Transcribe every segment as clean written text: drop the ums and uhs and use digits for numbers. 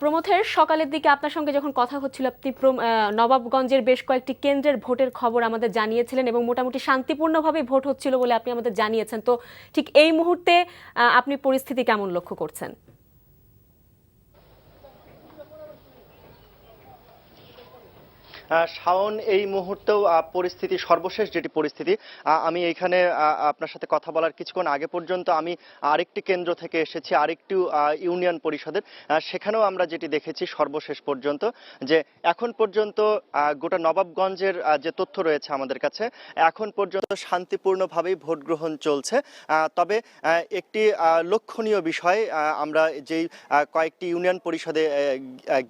প্রমথের সকালের দিকে আপনার সঙ্গে যখন কথা হচ্ছিল আপনি নবাবগঞ্জের বেশ কয়েকটি কেন্দ্রের ভোটের খবর আমাদের জানিয়েছিলেন এবং মোটামুটি শান্তিপূর্ণভাবে ভোট হচ্ছিল বলে আপনি আমাদের জানিয়েছেন। তো ঠিক এই মুহূর্তে আপনি পরিস্থিতি কেমন লক্ষ্য করছেন? শাওন, এই মুহূর্তেও পরিস্থিতি সর্বশেষ যেটি পরিস্থিতি, আমি এইখানে আপনার সাথে কথা বলার কিছুক্ষণ আগে পর্যন্ত আমি আরেকটি কেন্দ্র থেকে এসেছি, আরেকটি ইউনিয়ন পরিষদের। সেখানেও আমরা যেটি দেখেছি সর্বশেষ পর্যন্ত, যে এখন পর্যন্ত গোটা নবাবগঞ্জের যে তথ্য রয়েছে আমাদের কাছে, এখন পর্যন্ত শান্তিপূর্ণভাবেই ভোট গ্রহণ চলছে। তবে একটি লক্ষণীয় বিষয়, আমরা যেই কয়েকটি ইউনিয়ন পরিষদে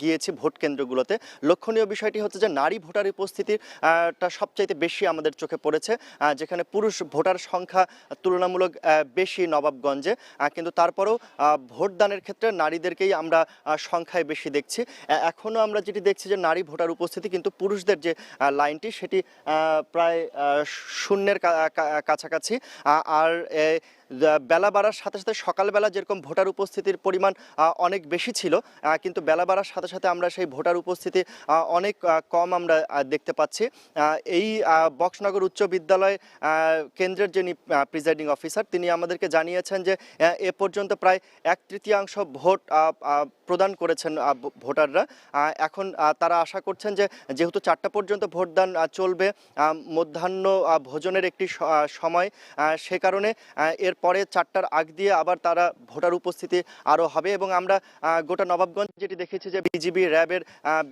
গিয়েছি ভোট কেন্দ্রগুলোতে, লক্ষণীয় বিষয়টি হচ্ছে যে নারী ভোটার উপস্থিতিটা সবচাইতে বেশি আমাদের চোখে পড়েছে, যেখানে পুরুষ ভোটার সংখ্যা তুলনামূলক বেশি নবাবগঞ্জে, কিন্তু তারপরেও ভোটদানের ক্ষেত্রে নারীদেরকেই আমরা সংখ্যায় বেশি দেখছি। এখনো আমরা যেটি দেখছি যে নারী ভোটার উপস্থিতি, কিন্তু পুরুষদের যে লাইনটি সেটি প্রায় শূন্যের কাছাকাছি। আর বেলা বাড়ার সাথে সাথে সকালবেলা যেরকম ভোটার উপস্থিতির পরিমাণ অনেক বেশি ছিল, কিন্তু বেলা বাড়ার সাথে সাথে আমরা সেই ভোটার উপস্থিতি অনেক কম আমরা দেখতে পাচ্ছি। এই বক্সনগর উচ্চ বিদ্যালয় কেন্দ্রের যিনি প্রিজাইডিং অফিসার, তিনি আমাদেরকে জানিয়েছেন যে এ পর্যন্ত প্রায় 1/3 ভোট প্রদান করেছেন ভোটাররা। এখন তারা আশা করছেন যে যেহেতু 4টা পর্যন্ত ভোটদান চলবে, মধ্যাহ্ন ভোজনের একটি সময়, সে কারণে এরপরে 4টার আগ দিয়ে আবার তারা ভোটার উপস্থিতি আরও হবে। এবং আমরা গোটা নবাবগঞ্জ যেটি দেখেছি যে বিজিবি র্যাবের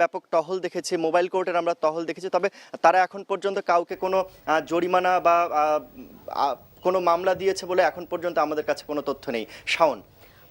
ব্যাপক টহল দেখেছি, মোবাইল কোর্টের আমরা টহল দেখেছি, তবে তারা এখন পর্যন্ত কাউকে কোনো জরিমানা বা কোনো মামলা দিয়েছে বলে এখন পর্যন্ত আমাদের কাছে কোনো তথ্য নেই। শাওন।